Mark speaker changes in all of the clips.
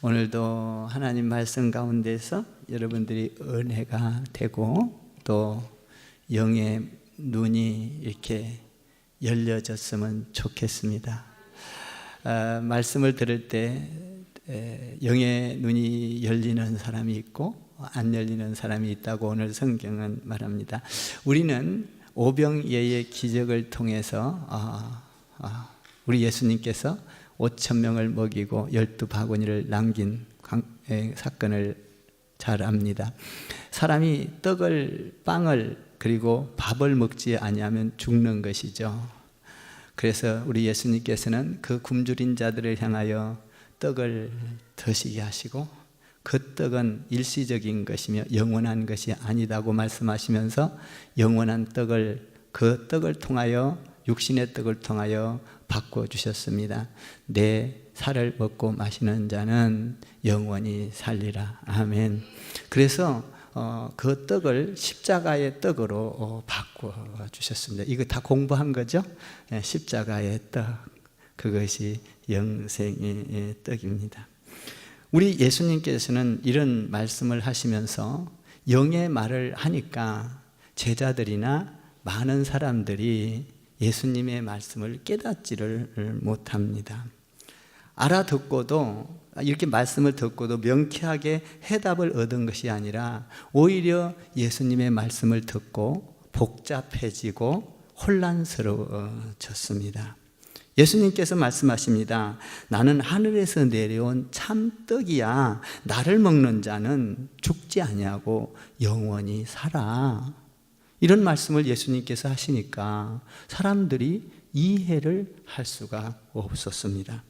Speaker 1: 오늘도 하나님 말씀 가운데서 여러분들이 은혜가 되고 또 영의 눈이 이렇게 열려졌으면 좋겠습니다. 말씀을 들을 때 영의 눈이 열리는 사람이 있고 안 열리는 사람이 있다고 오늘 성경은 말합니다. 우리는 오병이어의 기적을 통해서 우리 예수님께서 5,000명을 먹이고 12바구니를 남긴 사건을 잘 압니다. 사람이 빵을 그리고 밥을 먹지 아니하면 죽는 것이죠. 그래서 우리 예수님께서는 그 굶주린 자들을 향하여 떡을 드시게 하시고 그 떡은 일시적인 것이며 영원한 것이 아니다고 말씀하시면서 영원한 떡을 그 떡을 통하여 육신의 떡을 통하여 바꿔주셨습니다. 내 살을 먹고 마시는 자는 영원히 살리라. 아멘. 그래서 그 떡을 십자가의 떡으로 바꿔주셨습니다. 이거 다 공부한 거죠? 십자가의 떡, 그것이 영생의 떡입니다. 우리 예수님께서는 이런 말씀을 하시면서 영의 말을 하니까 제자들이나 많은 사람들이 예수님의 말씀을 깨닫지를 못합니다. 알아듣고도 이렇게 말씀을 듣고도 명쾌하게 해답을 얻은 것이 아니라 오히려 예수님의 말씀을 듣고 복잡해지고 혼란스러워졌습니다. 예수님께서 말씀하십니다. 나는 하늘에서 내려온 참떡이야. 나를 먹는 자는 죽지 아니하고 영원히 살아. 이런 말씀을 예수님께서 하시니까 사람들이 이해를 할 수가 없었습니다.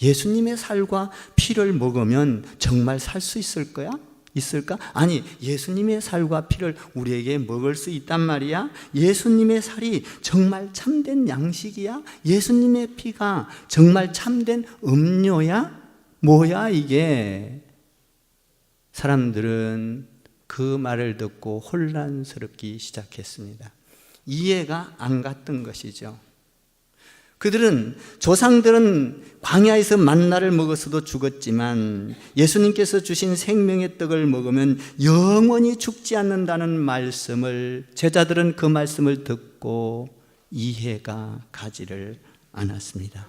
Speaker 1: 예수님의 살과 피를 먹으면 정말 살 수 있을까? 아니, 예수님의 살과 피를 우리에게 먹을 수 있단 말이야? 예수님의 살이 정말 참된 양식이야? 예수님의 피가 정말 참된 음료야? 뭐야 이게? 사람들은 그 말을 듣고 혼란스럽기 시작했습니다. 이해가 안 갔던 것이죠. 조상들은 광야에서 만나를 먹어서도 죽었지만 예수님께서 주신 생명의 떡을 먹으면 영원히 죽지 않는다는 말씀을 제자들은 그 말씀을 듣고 이해가 가지를 않았습니다.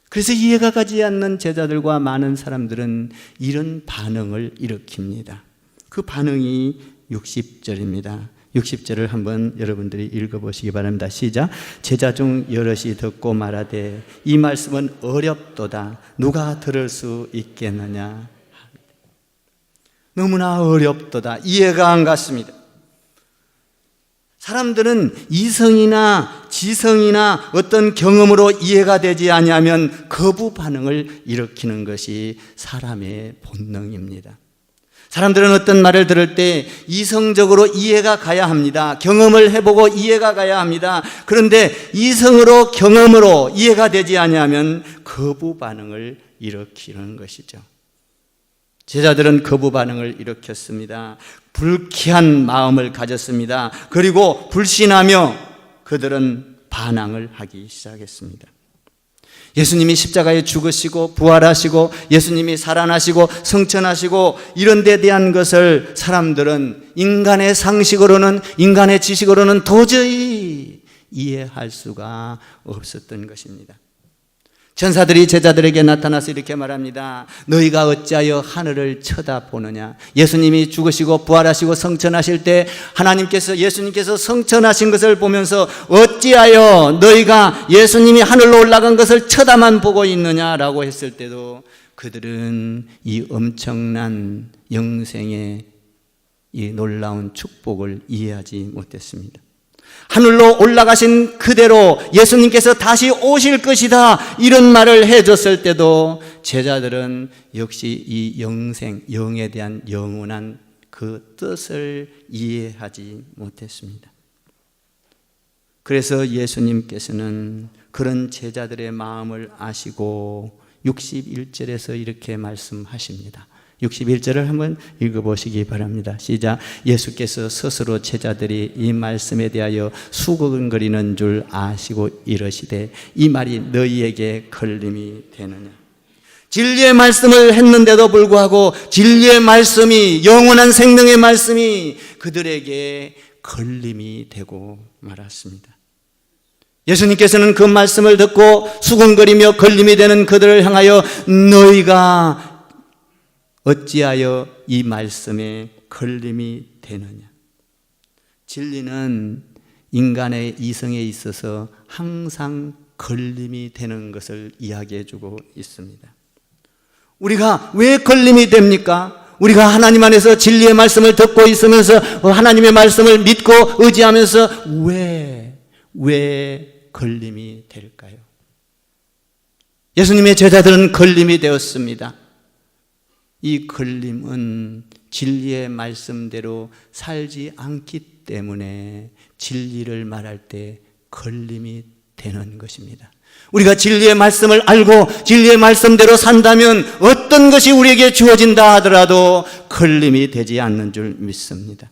Speaker 1: 그래서 이해가 가지 않는 제자들과 많은 사람들은 이런 반응을 일으킵니다. 그 반응이 60절입니다. 60절을 한번 여러분들이 읽어보시기 바랍니다. 시작. 제자 중 여럿이 듣고 말하되 이 말씀은 어렵도다. 누가 들을 수 있겠느냐. 너무나 어렵도다. 이해가 안 갔습니다. 사람들은 이성이나 지성이나 어떤 경험으로 이해가 되지 아니하면 거부 반응을 일으키는 것이 사람의 본능입니다. 사람들은 어떤 말을 들을 때 이성적으로 이해가 가야 합니다. 경험을 해보고 이해가 가야 합니다. 그런데 이성으로 경험으로 이해가 되지 아니하면 거부 반응을 일으키는 것이죠. 제자들은 거부 반응을 일으켰습니다. 불쾌한 마음을 가졌습니다. 그리고 불신하며 그들은 반항을 하기 시작했습니다. 예수님이 십자가에 죽으시고 부활하시고 예수님이 살아나시고 성천하시고 이런 데 대한 것을 사람들은 인간의 상식으로는 인간의 지식으로는 도저히 이해할 수가 없었던 것입니다. 천사들이 제자들에게 나타나서 이렇게 말합니다. 너희가 어찌하여 하늘을 쳐다보느냐. 예수님이 죽으시고 부활하시고 성천하실 때 예수님께서 성천하신 것을 보면서 어찌하여 너희가 예수님이 하늘로 올라간 것을 쳐다만 보고 있느냐라고 했을 때도 그들은 이 엄청난 영생의 이 놀라운 축복을 이해하지 못했습니다. 하늘로 올라가신 그대로 예수님께서 다시 오실 것이다 이런 말을 해줬을 때도 제자들은 역시 이 영에 대한 영원한 그 뜻을 이해하지 못했습니다. 그래서 예수님께서는 그런 제자들의 마음을 아시고 61절에서 이렇게 말씀하십니다. 61절을 한번 읽어보시기 바랍니다. 시작. 예수께서 스스로 제자들이 이 말씀에 대하여 수근거리는 줄 아시고 이러시되 이 말이 너희에게 걸림이 되느냐. 진리의 말씀을 했는데도 불구하고 진리의 말씀이, 영원한 생명의 말씀이 그들에게 걸림이 되고 말았습니다. 예수님께서는 그 말씀을 듣고 수군거리며 걸림이 되는 그들을 향하여 너희가 어찌하여 이 말씀에 걸림이 되느냐. 진리는 인간의 이성에 있어서 항상 걸림이 되는 것을 이야기해 주고 있습니다. 우리가 왜 걸림이 됩니까? 우리가 하나님 안에서 진리의 말씀을 듣고 있으면서 하나님의 말씀을 믿고 의지하면서 왜 걸림이 될까요? 예수님의 제자들은 걸림이 되었습니다. 이 걸림은 진리의 말씀대로 살지 않기 때문에 진리를 말할 때 걸림이 되는 것입니다. 우리가 진리의 말씀을 알고 진리의 말씀대로 산다면 어떤 것이 우리에게 주어진다 하더라도 걸림이 되지 않는 줄 믿습니다.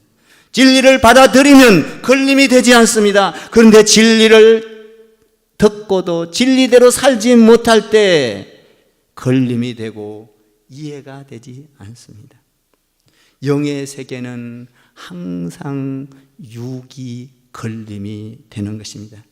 Speaker 1: 진리를 받아들이면 걸림이 되지 않습니다. 그런데 진리를 듣고도 진리대로 살지 못할 때 걸림이 되고 이해가 되지 않습니다. 영의 세계는 항상 육이 걸림이 되는 것입니다.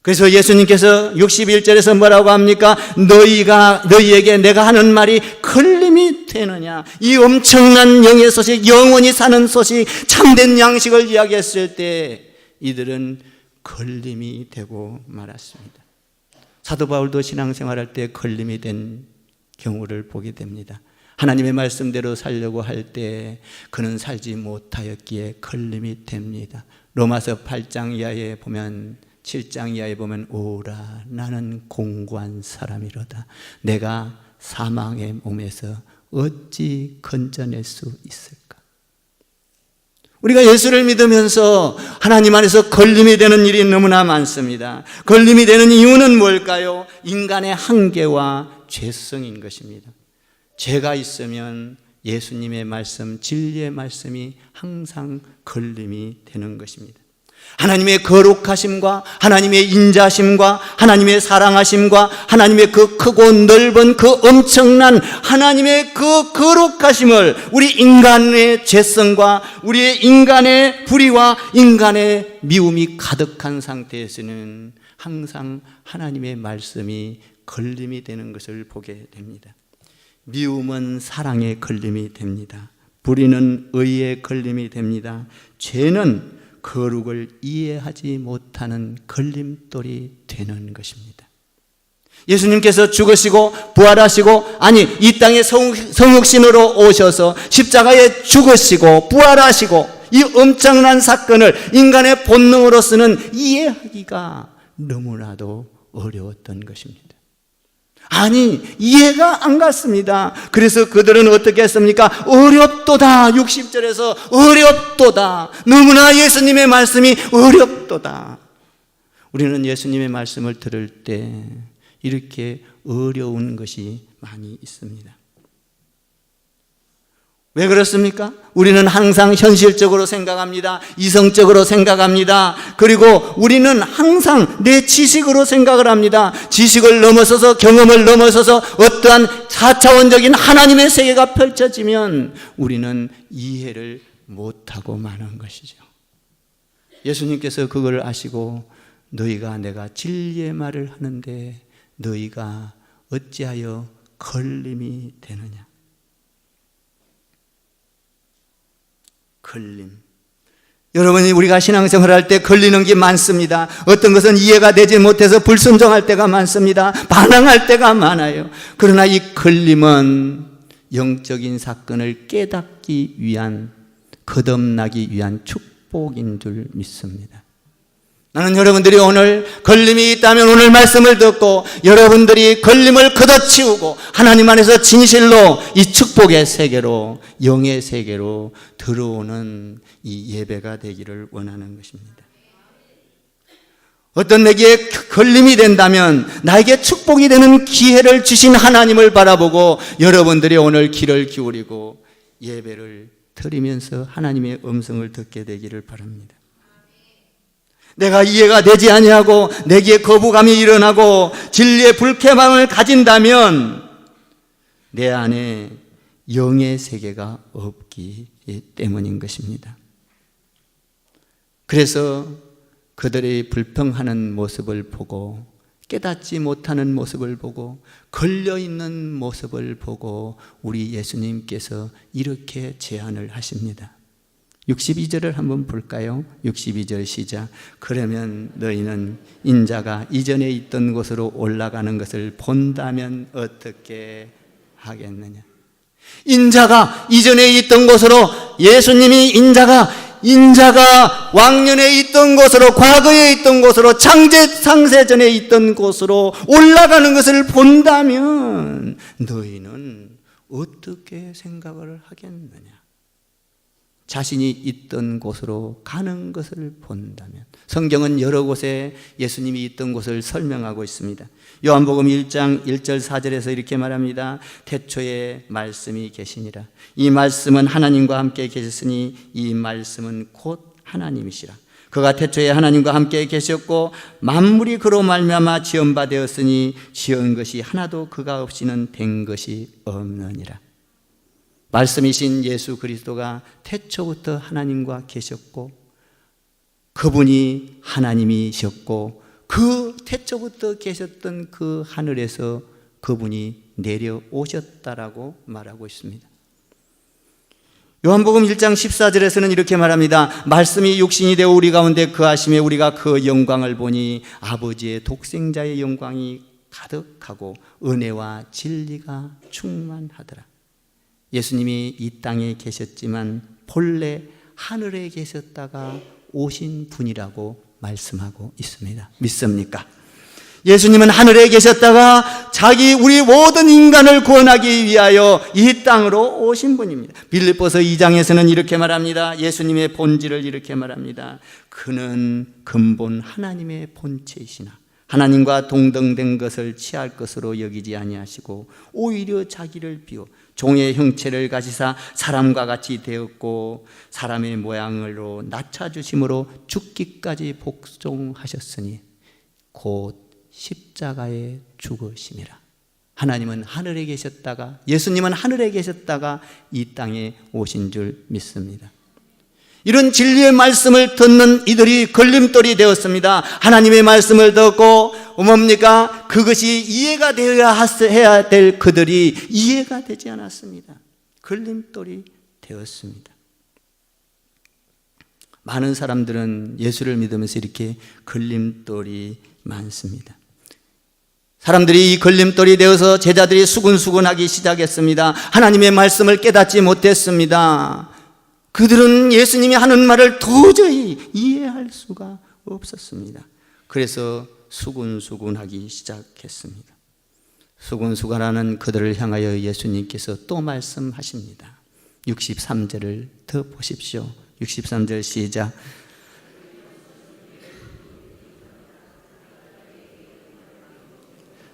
Speaker 1: 그래서 예수님께서 61절에서 뭐라고 합니까? 너희에게 내가 하는 말이 걸림이 되느냐? 이 엄청난 영의 소식, 영원히 사는 소식, 참된 양식을 이야기했을 때 이들은 걸림이 되고 말았습니다. 사도 바울도 신앙생활할 때 걸림이 된 경우를 보게 됩니다. 하나님의 말씀대로 살려고 할 때 그는 살지 못하였기에 걸림이 됩니다. 로마서 8장 이하에 보면 7장 이하에 보면 오라 나는 공고한 사람이로다. 내가 사망의 몸에서 어찌 건져낼 수 있을까? 우리가 예수를 믿으면서 하나님 안에서 걸림이 되는 일이 너무나 많습니다. 걸림이 되는 이유는 뭘까요? 인간의 한계와 죄성인 것입니다. 죄가 있으면 예수님의 말씀, 진리의 말씀이 항상 걸림이 되는 것입니다. 하나님의 거룩하심과 하나님의 인자심과 하나님의 사랑하심과 하나님의 그 크고 넓은 그 엄청난 하나님의 그 거룩하심을 우리 인간의 죄성과 우리의 인간의 불의와 인간의 미움이 가득한 상태에서는 항상 하나님의 말씀이 걸림이 되는 것을 보게 됩니다. 미움은 사랑의 걸림이 됩니다. 불의는 의의 걸림이 됩니다. 죄는 거룩을 이해하지 못하는 걸림돌이 되는 것입니다. 예수님께서 죽으시고 부활하시고 이 땅에 성육신으로 오셔서 십자가에 죽으시고 부활하시고 이 엄청난 사건을 인간의 본능으로서는 이해하기가 너무나도 어려웠던 것입니다. 이해가 안 갔습니다. 그래서 그들은 어떻게 했습니까? 어렵도다. 60절에서 어렵도다. 너무나 예수님의 말씀이 어렵도다. 우리는 예수님의 말씀을 들을 때 이렇게 어려운 것이 많이 있습니다. 왜 그렇습니까? 우리는 항상 현실적으로 생각합니다. 이성적으로 생각합니다. 그리고 우리는 항상 내 지식으로 생각을 합니다. 지식을 넘어서서 경험을 넘어서서 어떠한 4차원적인 하나님의 세계가 펼쳐지면 우리는 이해를 못하고 마는 것이죠. 예수님께서 그걸 아시고 너희가 내가 진리의 말을 하는데 너희가 어찌하여 걸림이 되느냐. 걸림. 여러분이 우리가 신앙생활을 할 때 걸리는 게 많습니다. 어떤 것은 이해가 되지 못해서 불순종할 때가 많습니다. 반항할 때가 많아요. 그러나 이 걸림은 영적인 사건을 깨닫기 위한, 거듭나기 위한 축복인 줄 믿습니다. 나는 여러분들이 오늘 걸림이 있다면 오늘 말씀을 듣고 여러분들이 걸림을 걷어치우고 하나님 안에서 진실로 이 축복의 세계로, 영의 세계로 들어오는 이 예배가 되기를 원하는 것입니다. 어떤 내게 걸림이 된다면 나에게 축복이 되는 기회를 주신 하나님을 바라보고 여러분들이 오늘 귀를 기울이고 예배를 드리면서 하나님의 음성을 듣게 되기를 바랍니다. 내가 이해가 되지 아니하고 내게 거부감이 일어나고 진리의 불쾌감을 가진다면 내 안에 영의 세계가 없기 때문인 것입니다. 그래서 그들의 불평하는 모습을 보고, 깨닫지 못하는 모습을 보고, 걸려있는 모습을 보고 우리 예수님께서 이렇게 제안을 하십니다. 62절을 한번 볼까요? 62절 시작. 그러면 너희는 인자가 이전에 있던 곳으로 올라가는 것을 본다면 어떻게 하겠느냐? 인자가 이전에 있던 곳으로, 예수님이 인자가 왕년에 있던 곳으로, 과거에 있던 곳으로, 창세전에 있던 곳으로 올라가는 것을 본다면 너희는 어떻게 생각을 하겠느냐? 자신이 있던 곳으로 가는 것을 본다면. 성경은 여러 곳에 예수님이 있던 곳을 설명하고 있습니다. 요한복음 1장 1절 4절에서 이렇게 말합니다. 태초에 말씀이 계시니라. 이 말씀은 하나님과 함께 계셨으니 이 말씀은 곧 하나님이시라. 그가 태초에 하나님과 함께 계셨고 만물이 그로 말미암아 지은 바 되었으니 지은 것이 하나도 그가 없이는 된 것이 없느니라. 말씀이신 예수 그리스도가 태초부터 하나님과 계셨고, 그분이 하나님이셨고, 그 태초부터 계셨던 그 하늘에서 그분이 내려오셨다라고 말하고 있습니다. 요한복음 1장 14절에서는 이렇게 말합니다. 말씀이 육신이 되어 우리 가운데 거하심에 우리가 그 영광을 보니 아버지의 독생자의 영광이 가득하고 은혜와 진리가 충만하더라. 예수님이 이 땅에 계셨지만 본래 하늘에 계셨다가 오신 분이라고 말씀하고 있습니다. 믿습니까? 예수님은 하늘에 계셨다가 우리 모든 인간을 구원하기 위하여 이 땅으로 오신 분입니다. 빌립보서 2장에서는 이렇게 말합니다. 예수님의 본질을 이렇게 말합니다. 그는 근본 하나님의 본체이시나 하나님과 동등된 것을 취할 것으로 여기지 아니하시고 오히려 자기를 비워 종의 형체를 가지사 사람과 같이 되었고 사람의 모양으로 낮춰주심으로 죽기까지 복종하셨으니 곧 십자가에 죽으심이라. 하나님은 하늘에 계셨다가, 예수님은 하늘에 계셨다가 이 땅에 오신 줄 믿습니다. 이런 진리의 말씀을 듣는 이들이 걸림돌이 되었습니다. 하나님의 말씀을 듣고 뭡니까? 그것이 이해가 되어야 해야 될 그들이 이해가 되지 않았습니다. 걸림돌이 되었습니다. 많은 사람들은 예수를 믿으면서 이렇게 걸림돌이 많습니다. 사람들이 이 걸림돌이 되어서 제자들이 수근수근하기 시작했습니다. 하나님의 말씀을 깨닫지 못했습니다. 그들은 예수님이 하는 말을 도저히 이해할 수가 없었습니다. 그래서 수근수근하기 시작했습니다. 수근수근하는 그들을 향하여 예수님께서 또 말씀하십니다. 63절을 더 보십시오. 63절 시작.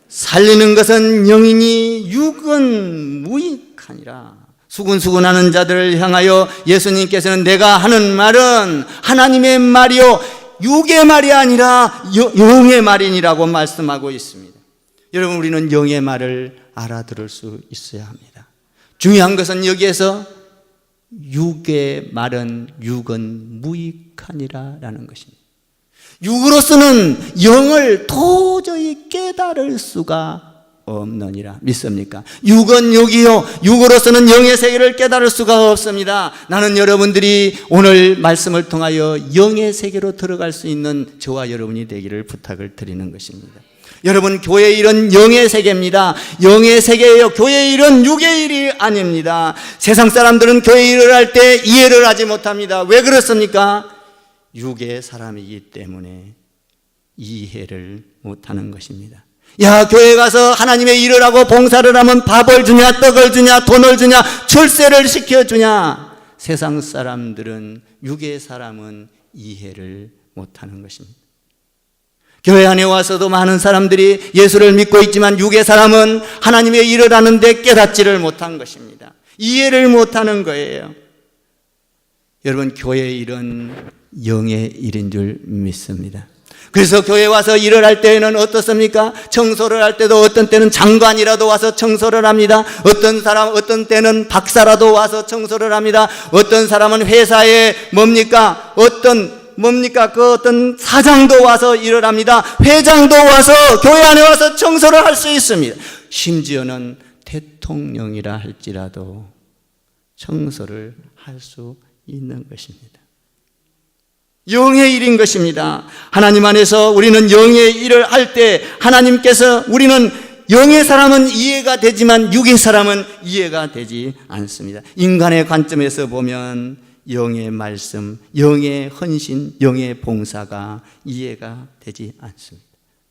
Speaker 1: 살리는 것은 영이니 육은 무익하니라. 수근수근하는 자들을 향하여 예수님께서는 내가 하는 말은 하나님의 말이요 육의 말이 아니라 영의 말이니라고 말씀하고 있습니다. 여러분, 우리는 영의 말을 알아들을 수 있어야 합니다. 중요한 것은 여기에서 육의 말은 육은 무익하니라 라는 것입니다. 육으로서는 영을 도저히 깨달을 수가 없느니라. 믿습니까? 육은 육이요 육으로서는 영의 세계를 깨달을 수가 없습니다. 나는 여러분들이 오늘 말씀을 통하여 영의 세계로 들어갈 수 있는 저와 여러분이 되기를 부탁을 드리는 것입니다. 여러분, 교회의 일은 영의 세계입니다. 영의 세계예요. 교회의 일은 육의 일이 아닙니다. 세상 사람들은 교회 일을 할 때 이해를 하지 못합니다. 왜 그렇습니까? 육의 사람이기 때문에 이해를 못하는 것입니다. 야, 교회 가서 하나님의 일을 하고 봉사를 하면 밥을 주냐, 떡을 주냐, 돈을 주냐, 출세를 시켜주냐. 세상 사람들은, 육의 사람은 이해를 못하는 것입니다. 교회 안에 와서도 많은 사람들이 예수를 믿고 있지만 육의 사람은 하나님의 일을 하는데 깨닫지를 못한 것입니다. 이해를 못하는 거예요. 여러분, 교회의 일은 영의 일인 줄 믿습니다. 그래서 교회 와서 일을 할 때에는 어떻습니까? 청소를 할 때도 어떤 때는 장관이라도 와서 청소를 합니다. 어떤 때는 박사라도 와서 청소를 합니다. 어떤 사람은 회사에 어떤 사장도 와서 일을 합니다. 회장도 와서 교회 안에 와서 청소를 할 수 있습니다. 심지어는 대통령이라 할지라도 청소를 할 수 있는 것입니다. 영의 일인 것입니다. 하나님 안에서 우리는 영의 일을 할 때 하나님께서 우리는 영의 사람은 이해가 되지만 육의 사람은 이해가 되지 않습니다. 인간의 관점에서 보면 영의 말씀, 영의 헌신, 영의 봉사가 이해가 되지 않습니다.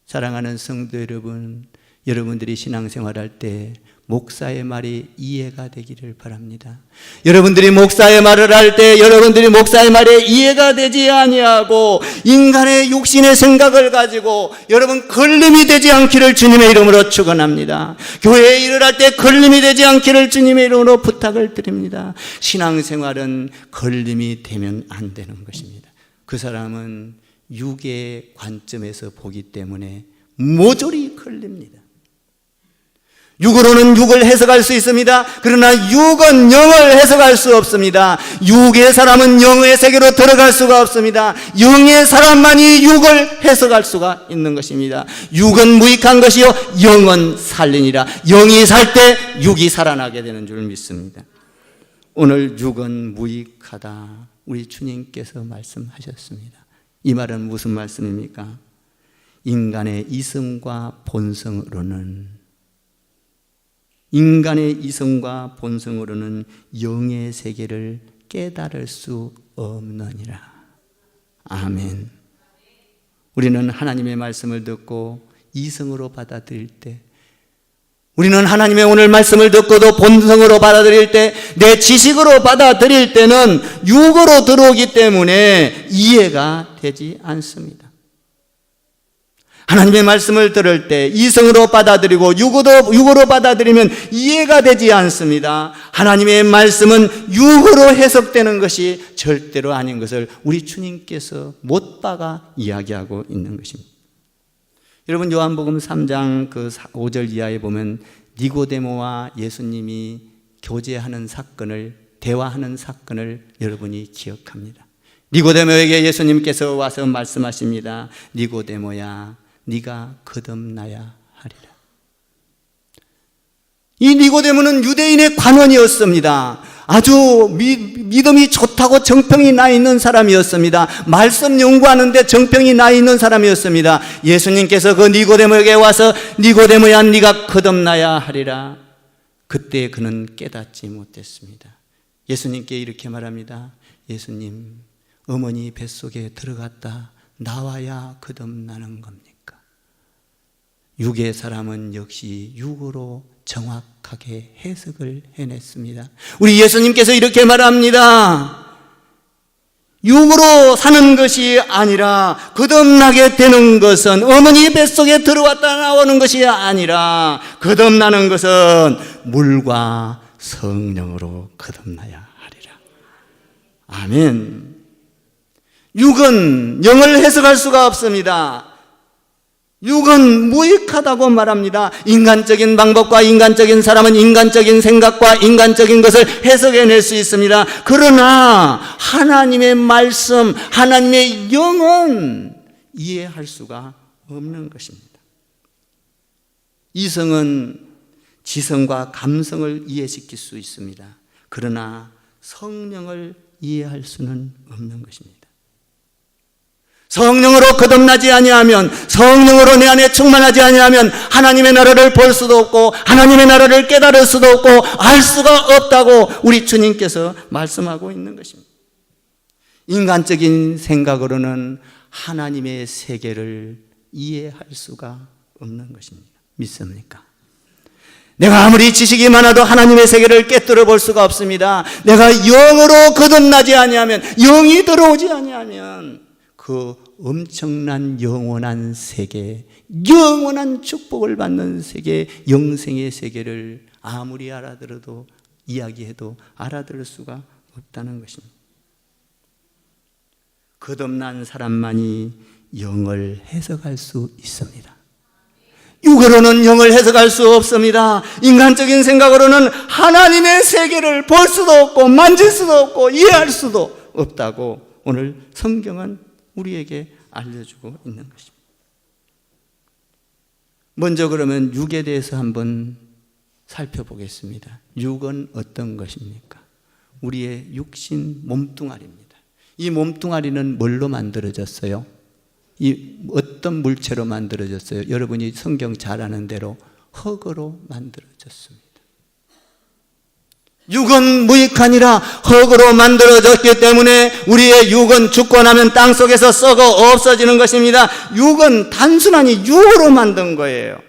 Speaker 1: 사랑하는 성도 여러분, 여러분들이 신앙생활할 때 목사의 말이 이해가 되기를 바랍니다. 여러분들이 목사의 말을 할 때 여러분들이 목사의 말에 이해가 되지 아니하고 인간의 육신의 생각을 가지고 여러분 걸림이 되지 않기를 주님의 이름으로 축원합니다. 교회에 일을 할 때 걸림이 되지 않기를 주님의 이름으로 부탁을 드립니다. 신앙생활은 걸림이 되면 안 되는 것입니다. 그 사람은 육의 관점에서 보기 때문에 모조리 걸립니다. 육으로는 육을 해석할 수 있습니다. 그러나 육은 영을 해석할 수 없습니다. 육의 사람은 영의 세계로 들어갈 수가 없습니다. 영의 사람만이 육을 해석할 수가 있는 것입니다. 육은 무익한 것이요 영은 살리니라. 영이 살 때 육이 살아나게 되는 줄 믿습니다. 오늘 육은 무익하다, 우리 주님께서 말씀하셨습니다. 이 말은 무슨 말씀입니까? 인간의 이성과 본성으로는 영의 세계를 깨달을 수 없느니라. 아멘. 우리는 하나님의 말씀을 듣고 이성으로 받아들일 때, 우리는 하나님의 오늘 말씀을 듣고도 본성으로 받아들일 때, 내 지식으로 받아들일 때는 육으로 들어오기 때문에 이해가 되지 않습니다. 하나님의 말씀을 들을 때 이성으로 받아들이고 육으로 받아들이면 이해가 되지 않습니다. 하나님의 말씀은 육으로 해석되는 것이 절대로 아닌 것을 우리 주님께서 못 박아 이야기하고 있는 것입니다. 여러분, 요한복음 3장 5절 이하에 보면 니고데모와 예수님이 대화하는 사건을 여러분이 기억합니다. 니고데모에게 예수님께서 와서 말씀하십니다. 니고데모야, 네가 거듭나야 하리라. 이 니고데모는 유대인의 관원이었습니다. 아주 믿음이 좋다고 정평이 나 있는 사람이었습니다. 말씀 연구하는데 정평이 나 있는 사람이었습니다. 예수님께서 그 니고데모에게 와서 니고데모야, 네가 거듭나야 하리라. 그때 그는 깨닫지 못했습니다. 예수님께 이렇게 말합니다. 예수님, 어머니 뱃속에 들어갔다 나와야 거듭나는 겁니까? 육의 사람은 역시 육으로 정확하게 해석을 해냈습니다. 우리 예수님께서 이렇게 말합니다. 육으로 사는 것이 아니라 거듭나게 되는 것은 어머니 뱃속에 들어왔다 나오는 것이 아니라 거듭나는 것은 물과 성령으로 거듭나야 하리라. 아멘. 육은 영을 해석할 수가 없습니다. 육은 무익하다고 말합니다. 인간적인 방법과 인간적인 사람은 인간적인 생각과 인간적인 것을 해석해낼 수 있습니다. 그러나 하나님의 말씀, 하나님의 영은 이해할 수가 없는 것입니다. 이성은 지성과 감성을 이해시킬 수 있습니다. 그러나 성령을 이해할 수는 없는 것입니다. 성령으로 거듭나지 아니하면, 성령으로 내 안에 충만하지 아니하면 하나님의 나라를 볼 수도 없고 하나님의 나라를 깨달을 수도 없고 알 수가 없다고 우리 주님께서 말씀하고 있는 것입니다. 인간적인 생각으로는 하나님의 세계를 이해할 수가 없는 것입니다. 믿습니까? 내가 아무리 지식이 많아도 하나님의 세계를 깨뜨려 볼 수가 없습니다. 내가 영으로 거듭나지 아니하면, 영이 들어오지 아니하면 그 엄청난 영원한 세계, 영원한 축복을 받는 세계, 영생의 세계를 아무리 알아들어도, 이야기해도 알아들을 수가 없다는 것입니다. 거듭난 사람만이 영을 해석할 수 있습니다. 육으로는 영을 해석할 수 없습니다. 인간적인 생각으로는 하나님의 세계를 볼 수도 없고 만질 수도 없고 이해할 수도 없다고 오늘 성경은 우리에게 알려주고 있는 것입니다. 먼저 그러면 육에 대해서 한번 살펴보겠습니다. 육은 어떤 것입니까? 우리의 육신 몸뚱아리입니다. 이 몸뚱아리는 뭘로 만들어졌어요? 이 어떤 물체로 만들어졌어요? 여러분이 성경 잘 아는 대로 흙으로 만들어졌습니다. 육은 무익하니라 흙으로 만들어졌기 때문에 우리의 육은 죽고 나면 땅속에서 썩어 없어지는 것입니다. 육은 단순하니 육으로 만든 거예요.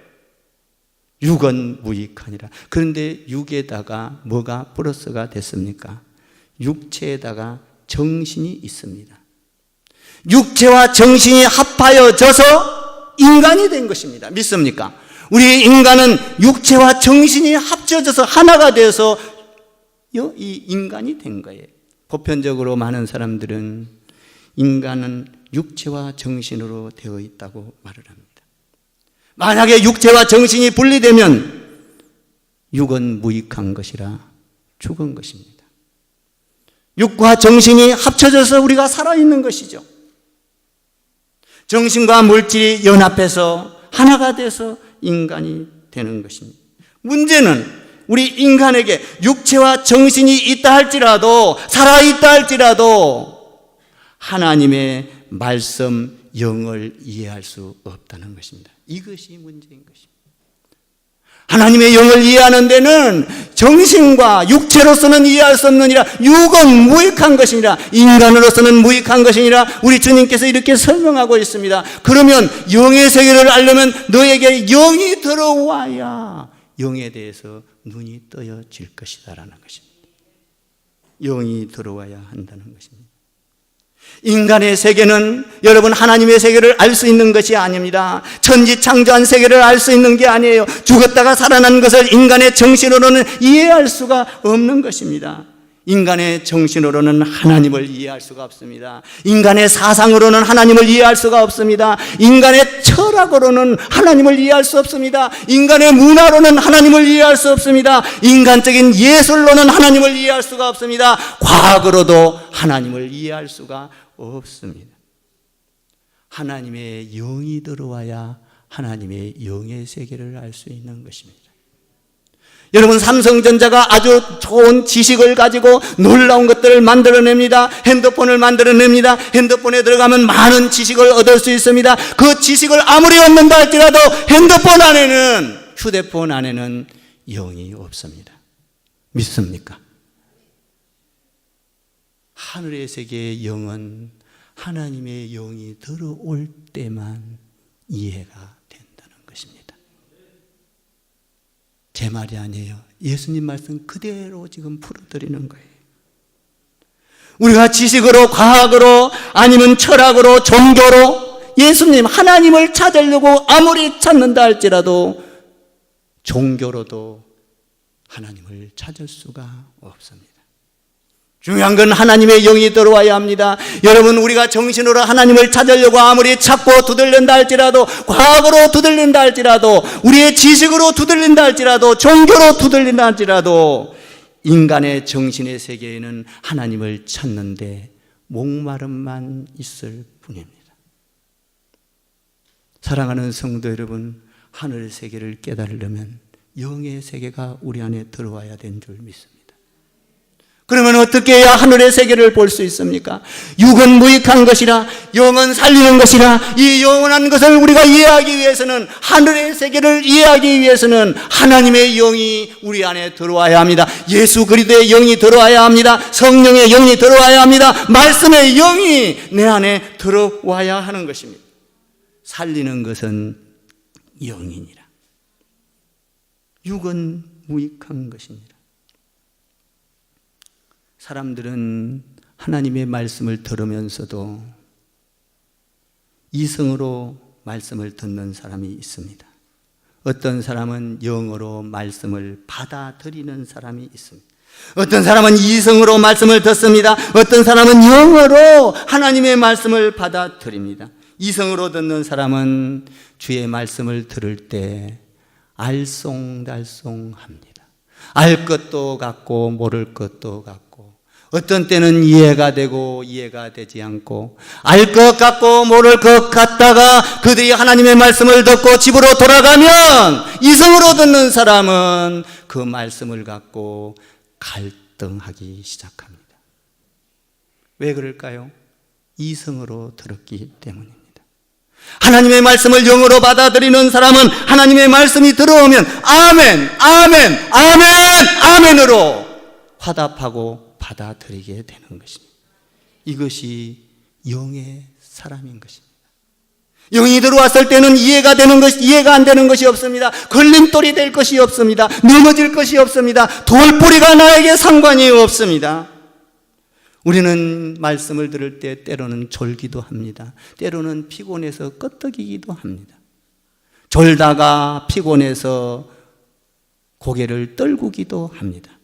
Speaker 1: 육은 무익하니라. 그런데 육에다가 뭐가 플러스가 됐습니까? 육체에다가 정신이 있습니다. 육체와 정신이 합하여져서 인간이 된 것입니다. 믿습니까? 우리 인간은 육체와 정신이 합쳐져서 하나가 되어서 이 인간이 된 거예요. 보편적으로 많은 사람들은 인간은 육체와 정신으로 되어 있다고 말을 합니다. 만약에 육체와 정신이 분리되면 육은 무익한 것이라 죽은 것입니다. 육과 정신이 합쳐져서 우리가 살아있는 것이죠. 정신과 물질이 연합해서 하나가 돼서 인간이 되는 것입니다. 문제는 우리 인간에게 육체와 정신이 있다 할지라도 살아있다 할지라도 하나님의 말씀 영을 이해할 수 없다는 것입니다. 이것이 문제인 것입니다. 하나님의 영을 이해하는 데는 정신과 육체로서는 이해할 수 없느니라. 육은 무익한 것이니라. 인간으로서는 무익한 것이니라. 우리 주님께서 이렇게 설명하고 있습니다. 그러면 영의 세계를 알려면 너에게 영이 들어와야 영에 대해서 눈이 떠여질 것이다라는 것입니다. 영이 들어와야 한다는 것입니다. 인간의 세계는 여러분 하나님의 세계를 알 수 있는 것이 아닙니다. 천지창조한 세계를 알 수 있는 게 아니에요. 죽었다가 살아난 것을 인간의 정신으로는 이해할 수가 없는 것입니다. 인간의 정신으로는 하나님을 이해할 수가 없습니다. 인간의 사상으로는 하나님을 이해할 수가 없습니다. 인간의 철학으로는 하나님을 이해할 수 없습니다. 인간의 문화로는 하나님을 이해할 수 없습니다. 인간적인 예술로는 하나님을 이해할 수가 없습니다. 과학으로도 하나님을 이해할 수가 없습니다. 하나님의 영이 들어와야 하나님의 영의 세계를 알 수 있는 것입니다. 여러분 삼성전자가 아주 좋은 지식을 가지고 놀라운 것들을 만들어냅니다. 핸드폰을 만들어냅니다. 핸드폰에 들어가면 많은 지식을 얻을 수 있습니다. 그 지식을 아무리 얻는다 할지라도 핸드폰 안에는 휴대폰 안에는 영이 없습니다. 믿습니까? 하늘의 세계의 영은 하나님의 영이 들어올 때만 이해가 된다는 것입니다. 제 말이 아니에요. 예수님 말씀 그대로 지금 풀어드리는 거예요. 우리가 지식으로, 과학으로, 아니면 철학으로, 종교로 예수님, 하나님을 찾으려고 아무리 찾는다 할지라도 종교로도 하나님을 찾을 수가 없습니다. 중요한 건 하나님의 영이 들어와야 합니다. 여러분, 우리가 정신으로 하나님을 찾으려고 아무리 찾고 두들린다 할지라도, 과학으로 두들린다 할지라도, 우리의 지식으로 두들린다 할지라도, 종교로 두들린다 할지라도 인간의 정신의 세계에는 하나님을 찾는데 목마름만 있을 뿐입니다. 사랑하는 성도 여러분, 하늘 세계를 깨달으려면 영의 세계가 우리 안에 들어와야 된 줄 믿습니다. 그러면 어떻게 해야 하늘의 세계를 볼 수 있습니까? 육은 무익한 것이라 영은 살리는 것이라, 이 영원한 것을 우리가 이해하기 위해서는, 하늘의 세계를 이해하기 위해서는 하나님의 영이 우리 안에 들어와야 합니다. 예수 그리스도의 영이 들어와야 합니다. 성령의 영이 들어와야 합니다. 말씀의 영이 내 안에 들어와야 하는 것입니다. 살리는 것은 영이니라. 육은 무익한 것이니라. 사람들은 하나님의 말씀을 들으면서도 이성으로 말씀을 듣는 사람이 있습니다. 어떤 사람은 영어로 말씀을 받아들이는 사람이 있습니다. 어떤 사람은 이성으로 말씀을 듣습니다. 어떤 사람은 영어로 하나님의 말씀을 받아들입니다. 이성으로 듣는 사람은 주의 말씀을 들을 때 알쏭달쏭합니다. 알 것도 같고 모를 것도 같고, 어떤 때는 이해가 되고 이해가 되지 않고, 알 것 같고 모를 것 같다가 그들이 하나님의 말씀을 듣고 집으로 돌아가면 이성으로 듣는 사람은 그 말씀을 갖고 갈등하기 시작합니다. 왜 그럴까요? 이성으로 들었기 때문입니다. 하나님의 말씀을 영으로 받아들이는 사람은 하나님의 말씀이 들어오면 아멘, 아멘, 아멘, 아멘으로 화답하고 받아들이게 되는 것입니다. 이것이 영의 사람인 것입니다. 영이 들어왔을 때는 이해가 되는 것, 이해가 안 되는 것이 없습니다. 걸림돌이 될 것이 없습니다. 넘어질 것이 없습니다. 돌뿌리가 나에게 상관이 없습니다. 우리는 말씀을 들을 때 때로는 졸기도 합니다. 때로는 피곤해서 끄떡이기도 합니다. 졸다가 피곤해서 고개를 떨구기도 합니다.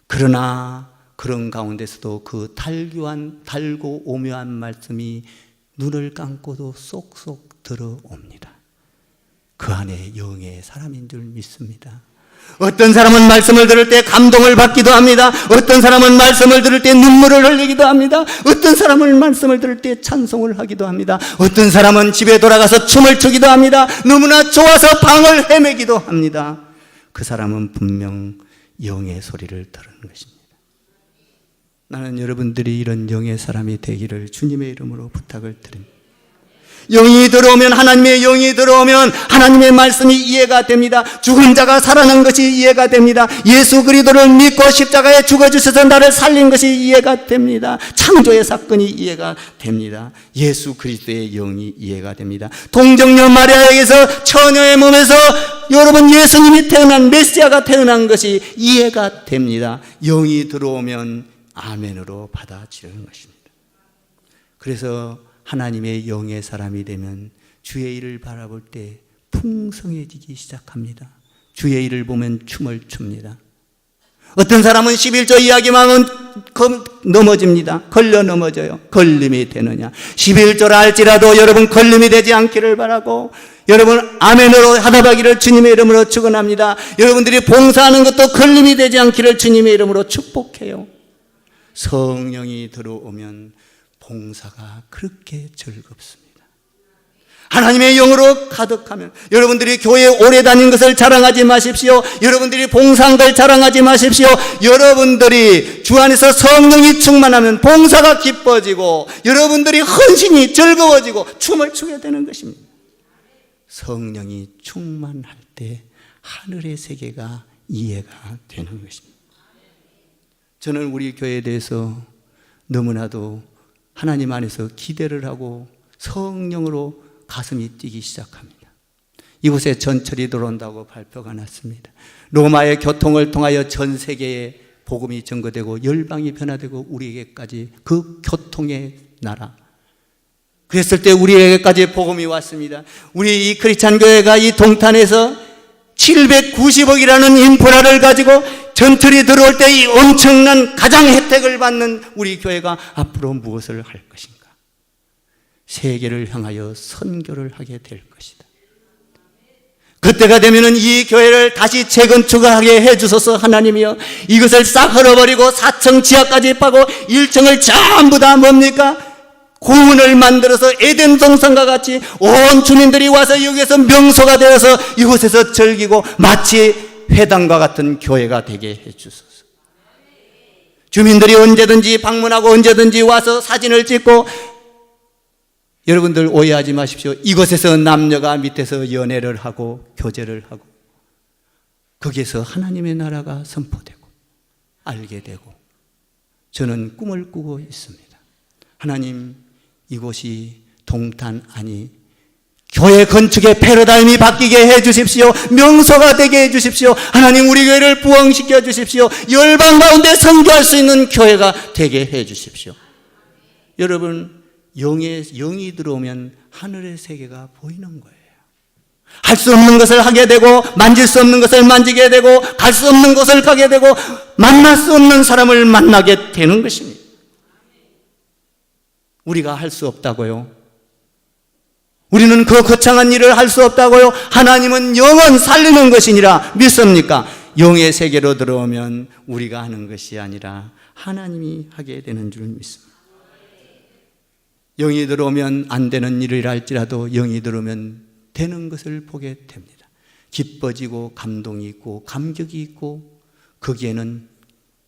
Speaker 1: 그러나 그런 가운데서도 그 달고 오묘한 말씀이 눈을 감고도 쏙쏙 들어옵니다. 그 안에 영의 사람인 줄 믿습니다. 어떤 사람은 말씀을 들을 때 감동을 받기도 합니다. 어떤 사람은 말씀을 들을 때 눈물을 흘리기도 합니다. 어떤 사람은 말씀을 들을 때 찬송을 하기도 합니다. 어떤 사람은 집에 돌아가서 춤을 추기도 합니다. 너무나 좋아서 방을 헤매기도 합니다. 그 사람은 분명 영의 소리를 들은 것입니다. 나는 여러분들이 이런 영의 사람이 되기를 주님의 이름으로 부탁을 드립니다. 영이 들어오면, 하나님의 영이 들어오면 하나님의 말씀이 이해가 됩니다. 죽은 자가 살아난 것이 이해가 됩니다. 예수 그리스도를 믿고 십자가에 죽어주셔서 나를 살린 것이 이해가 됩니다. 창조의 사건이 이해가 됩니다. 예수 그리스도의 영이 이해가 됩니다. 동정녀 마리아에게서 처녀의 몸에서 여러분 예수님이 태어난, 메시아가 태어난 것이 이해가 됩니다. 영이 들어오면 아멘으로 받아들이는 것입니다. 그래서 하나님의 영의 사람이 되면 주의 일을 바라볼 때 풍성해지기 시작합니다. 주의 일을 보면 춤을 춥니다. 어떤 사람은 11조 이야기만 하면 넘어집니다. 걸려 넘어져요. 걸림이 되느냐. 11조를 알지라도 여러분 걸림이 되지 않기를 바라고, 여러분 아멘으로 하답하기를 주님의 이름으로 축원합니다. 여러분들이 봉사하는 것도 걸림이 되지 않기를 주님의 이름으로 축복해요. 성령이 들어오면 봉사가 그렇게 즐겁습니다. 하나님의 영으로 가득하면, 여러분들이 교회에 오래 다닌 것을 자랑하지 마십시오. 여러분들이 봉사한 걸 자랑하지 마십시오. 여러분들이 주 안에서 성령이 충만하면 봉사가 기뻐지고 여러분들이 헌신이 즐거워지고 춤을 추게 되는 것입니다. 성령이 충만할 때 하늘의 세계가 이해가 되는 것입니다. 저는 우리 교회에 대해서 너무나도 하나님 안에서 기대를 하고 성령으로 가슴이 뛰기 시작합니다. 이곳에 전철이 들어온다고 발표가 났습니다. 로마의 교통을 통하여 전 세계에 복음이 전거되고 열방이 변화되고 우리에게까지 그 교통의 나라. 그랬을 때 우리에게까지 복음이 왔습니다. 우리 이 크리스찬 교회가 이 동탄에서 790억이라는 인프라를 가지고 전철이 들어올 때 이 엄청난 가장 혜택을 받는 우리 교회가 앞으로 무엇을 할 것인가? 세계를 향하여 선교를 하게 될 것이다. 그때가 되면은 이 교회를 다시 재건축하게 해주소서. 하나님이여, 이것을 싹 헐어버리고 4층 지하까지 파고 1층을 전부 다 뭡니까? 공원을 만들어서 에덴 동산과 같이 온 주민들이 와서 여기에서 명소가 되어서 이곳에서 즐기고 마치 회당과 같은 교회가 되게 해주소서. 주민들이 언제든지 방문하고 언제든지 와서 사진을 찍고, 여러분들 오해하지 마십시오. 이곳에서 남녀가 밑에서 연애를 하고 교제를 하고 거기에서 하나님의 나라가 선포되고 알게 되고, 저는 꿈을 꾸고 있습니다. 하나님, 이곳이 동탄 아니 교회 건축의 패러다임이 바뀌게 해주십시오. 명소가 되게 해주십시오. 하나님, 우리 교회를 부흥시켜 주십시오. 열방 가운데 선교할 수 있는 교회가 되게 해주십시오. 여러분, 영이 들어오면 하늘의 세계가 보이는 거예요. 할 수 없는 것을 하게 되고, 만질 수 없는 것을 만지게 되고, 갈 수 없는 곳을 가게 되고, 만날 수 없는 사람을 만나게 되는 것입니다. 우리가 할 수 없다고요? 우리는 그 거창한 일을 할 수 없다고요? 하나님은 영은 살리는 것이니라 믿습니까? 영의 세계로 들어오면 우리가 하는 것이 아니라 하나님이 하게 되는 줄 믿습니다. 영이 들어오면 안 되는 일을 할지라도 영이 들어오면 되는 것을 보게 됩니다. 기뻐지고 감동이 있고 감격이 있고 거기에는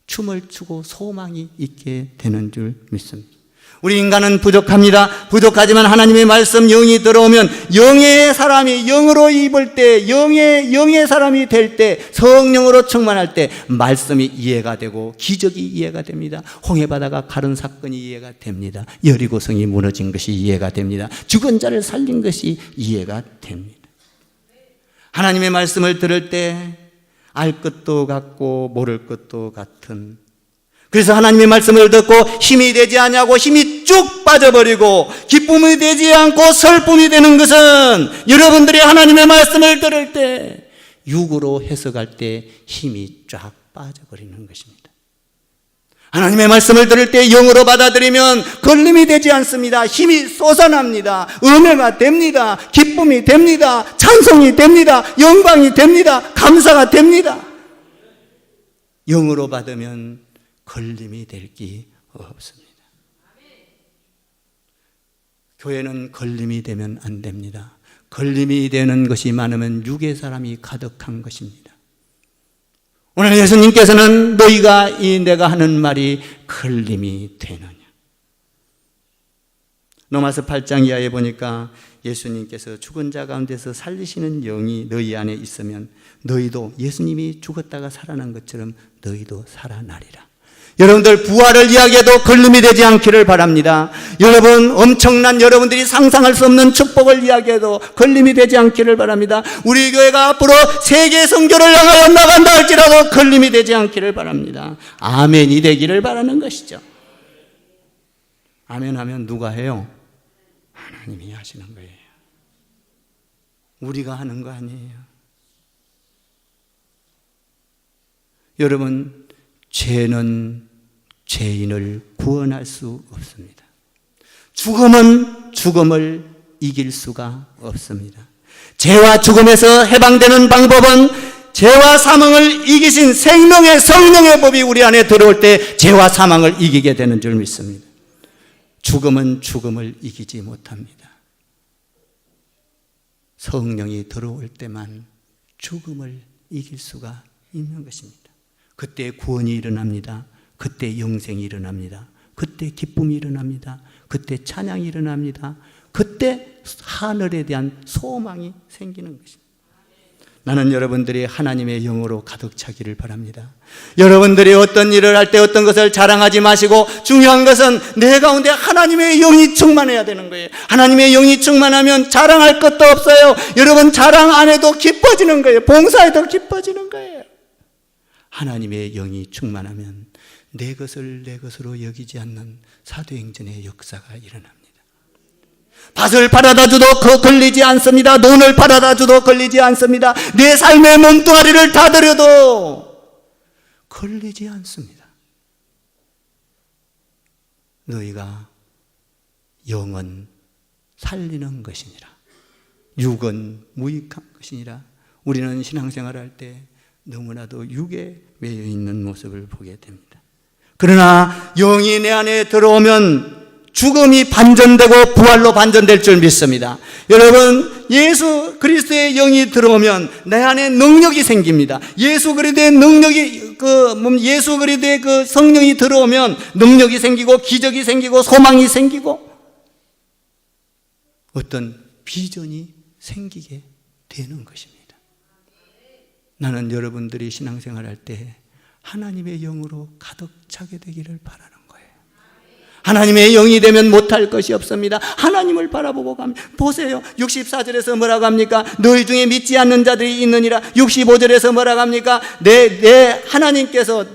Speaker 1: 춤을 추고 소망이 있게 되는 줄 믿습니다. 우리 인간은 부족합니다. 부족하지만 하나님의 말씀 영이 들어오면 영의 사람이 영으로 입을 때, 영의 사람이 될 때, 성령으로 충만할 때 말씀이 이해가 되고 기적이 이해가 됩니다. 홍해바다가 가른 사건이 이해가 됩니다. 여리고성이 무너진 것이 이해가 됩니다. 죽은 자를 살린 것이 이해가 됩니다. 하나님의 말씀을 들을 때 알 것도 같고 모를 것도 같은, 그래서 하나님의 말씀을 듣고 힘이 되지 않냐고 힘이 쭉 빠져버리고 기쁨이 되지 않고 슬픔이 되는 것은 여러분들이 하나님의 말씀을 들을 때 육으로 해석할 때 힘이 쫙 빠져버리는 것입니다. 하나님의 말씀을 들을 때 영으로 받아들이면 걸림이 되지 않습니다. 힘이 솟아납니다. 은혜가 됩니다. 기쁨이 됩니다. 찬송이 됩니다. 영광이 됩니다. 감사가 됩니다. 영으로 받으면 걸림이 될 게 없습니다. 교회는 걸림이 되면 안 됩니다. 걸림이 되는 것이 많으면 육의 사람이 가득한 것입니다. 오늘 예수님께서는 너희가 내가 하는 말이 걸림이 되느냐. 로마서 8장 이하에 보니까 예수님께서 죽은 자 가운데서 살리시는 영이 너희 안에 있으면 너희도 예수님이 죽었다가 살아난 것처럼 너희도 살아나리라. 여러분들 부활을 이야기해도 걸림이 되지 않기를 바랍니다. 여러분 엄청난 여러분들이 상상할 수 없는 축복을 이야기해도 걸림이 되지 않기를 바랍니다. 우리 교회가 앞으로 세계 선교를 향하여 나간다 할지라도 걸림이 되지 않기를 바랍니다. 아멘이 되기를 바라는 것이죠. 아멘 하면 누가 해요? 하나님이 하시는 거예요. 우리가 하는 거 아니에요. 여러분, 죄는 죄인을 구원할 수 없습니다. 죽음은 죽음을 이길 수가 없습니다. 죄와 죽음에서 해방되는 방법은 죄와 사망을 이기신 생명의 성령의 법이 우리 안에 들어올 때 죄와 사망을 이기게 되는 줄 믿습니다. 죽음은 죽음을 이기지 못합니다. 성령이 들어올 때만 죽음을 이길 수가 있는 것입니다. 그때 구원이 일어납니다. 그때 영생이 일어납니다. 그때 기쁨이 일어납니다. 그때 찬양이 일어납니다. 그때 하늘에 대한 소망이 생기는 것입니다. 나는 여러분들이 하나님의 영으로 가득 차기를 바랍니다. 여러분들이 어떤 일을 할 때 어떤 것을 자랑하지 마시고 중요한 것은 내 가운데 하나님의 영이 충만해야 되는 거예요. 하나님의 영이 충만하면 자랑할 것도 없어요. 여러분 자랑 안 해도 기뻐지는 거예요. 봉사해도 기뻐지는 거예요. 하나님의 영이 충만하면 내 것을 내 것으로 여기지 않는 사도행전의 역사가 일어납니다. 밭을 팔아다 줘도 걸리지 않습니다. 논을 팔아다 줘도 걸리지 않습니다. 내 삶의 몸뚱아리를 다 드려도 걸리지 않습니다. 너희가 영은 살리는 것이니라. 육은 무익한 것이니라. 우리는 신앙생활을 할 때 너무나도 육에 매여 있는 모습을 보게 됩니다. 그러나 영이 내 안에 들어오면 죽음이 반전되고 부활로 반전될 줄 믿습니다. 여러분, 예수 그리스도의 영이 들어오면 내 안에 능력이 생깁니다. 예수 그리스도의 능력이 예수 그리스도의 그 성령이 들어오면 능력이 생기고 기적이 생기고 소망이 생기고 어떤 비전이 생기게 되는 것입니다. 나는 여러분들이 신앙생활 할 때 하나님의 영으로 가득 차게 되기를 바라는 거예요. 하나님의 영이 되면 못할 것이 없습니다. 하나님을 바라보고 갑니다. 보세요. 64절에서 뭐라고 합니까? 너희 중에 믿지 않는 자들이 있느니라. 65절에서 뭐라고 합니까? 내 하나님께서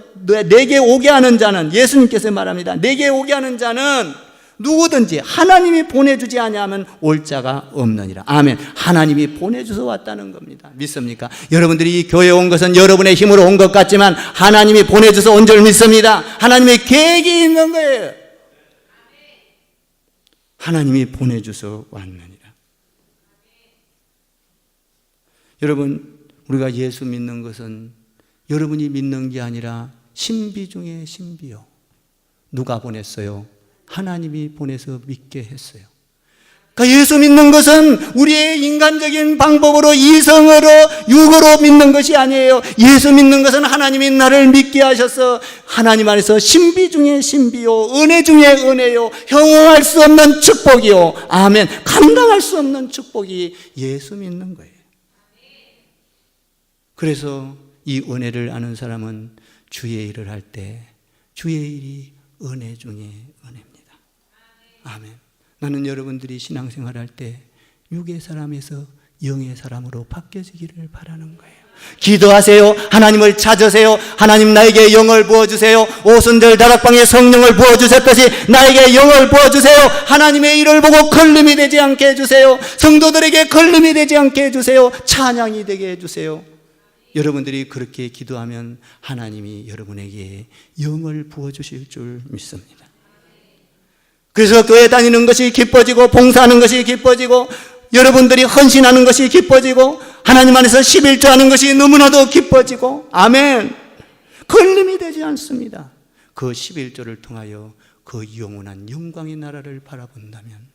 Speaker 1: 내게 오게 하는 자는, 예수님께서 말합니다. 내게 오게 하는 자는 누구든지 하나님이 보내주지 아니하면 올 자가 없느니라. 아멘. 하나님이 보내주서 왔다는 겁니다. 믿습니까? 여러분들이 이 교회에 온 것은 여러분의 힘으로 온 것 같지만 하나님이 보내주서 온 줄 믿습니다. 하나님의 계획이 있는 거예요. 하나님이 보내주서 왔느니라. 여러분, 우리가 예수 믿는 것은 여러분이 믿는 게 아니라 신비 중에 신비요. 누가 보냈어요? 하나님이 보내서 믿게 했어요. 그러니까 예수 믿는 것은 우리의 인간적인 방법으로, 이성으로, 육으로 믿는 것이 아니에요. 예수 믿는 것은 하나님이 나를 믿게 하셔서 하나님 안에서 신비 중에 신비요, 은혜 중에 은혜요, 형용할 수 없는 축복이요, 아멘, 감당할 수 없는 축복이 예수 믿는 거예요. 그래서 이 은혜를 아는 사람은 주의 일을 할 때 주의 일이 은혜 중에 은혜입니다. 아멘. 나는 여러분들이 신앙생활 할 때 육의 사람에서 영의 사람으로 바뀌어지기를 바라는 거예요. 기도하세요. 하나님을 찾으세요. 하나님 나에게 영을 부어주세요. 오순절 다락방에 성령을 부어주셨듯이 나에게 영을 부어주세요. 하나님의 일을 보고 걸림이 되지 않게 해주세요. 성도들에게 걸림이 되지 않게 해주세요. 찬양이 되게 해주세요. 여러분들이 그렇게 기도하면 하나님이 여러분에게 영을 부어주실 줄 믿습니다. 그래서 교회 다니는 것이 기뻐지고, 봉사하는 것이 기뻐지고, 여러분들이 헌신하는 것이 기뻐지고, 하나님 안에서 11조 하는 것이 너무나도 기뻐지고, 아멘. 걸림이 되지 않습니다. 그 11조를 통하여 그 영원한 영광의 나라를 바라본다면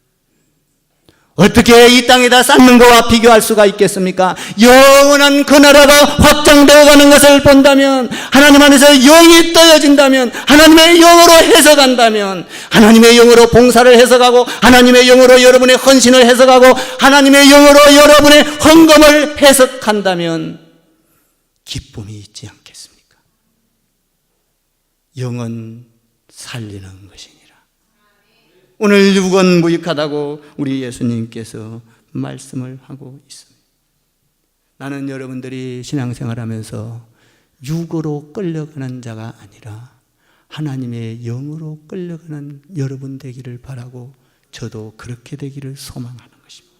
Speaker 1: 어떻게 이 땅에다 쌓는 것과 비교할 수가 있겠습니까? 영원한 그 나라가 확장되어 가는 것을 본다면, 하나님 안에서 영이 떠여진다면, 하나님의 영으로 해석한다면, 하나님의 영으로 봉사를 해석하고, 하나님의 영으로 여러분의 헌신을 해석하고, 하나님의 영으로 여러분의 헌금을 해석한다면 기쁨이 있지 않겠습니까? 영은 살리는 것이니라. 오늘 육은 무익하다고 우리 예수님께서 말씀을 하고 있습니다. 나는 여러분들이 신앙생활하면서 육으로 끌려가는 자가 아니라 하나님의 영으로 끌려가는 여러분 되기를 바라고, 저도 그렇게 되기를 소망하는 것입니다.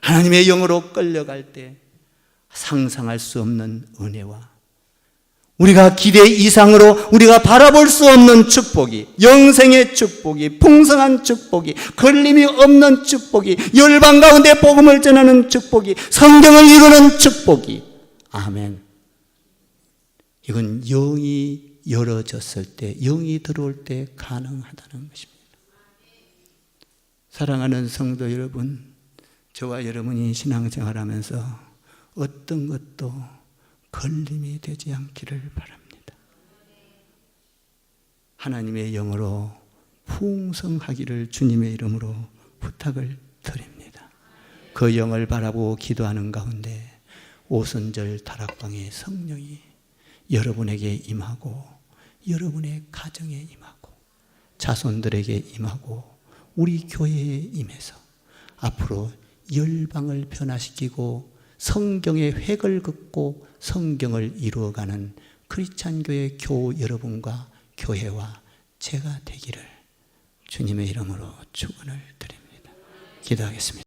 Speaker 1: 하나님의 영으로 끌려갈 때 상상할 수 없는 은혜와 우리가 기대 이상으로 우리가 바라볼 수 없는 축복이, 영생의 축복이, 풍성한 축복이, 걸림이 없는 축복이, 열방 가운데 복음을 전하는 축복이, 성경을 이루는 축복이, 아멘. 이건 영이 열어졌을 때, 영이 들어올 때 가능하다는 것입니다. 사랑하는 성도 여러분, 저와 여러분이 신앙생활하면서 어떤 것도 걸림이 되지 않기를 바랍니다. 하나님의 영으로 풍성하기를 주님의 이름으로 부탁을 드립니다. 그 영을 바라보고 기도하는 가운데 오순절 다락방의 성령이 여러분에게 임하고, 여러분의 가정에 임하고, 자손들에게 임하고, 우리 교회에 임해서 앞으로 열방을 변화시키고 성경의 획을 긋고 성경을 이루어가는 크리스찬 교회 교 여러분과 교회와 제가 되기를 주님의 이름으로 축원을 드립니다. 기도하겠습니다.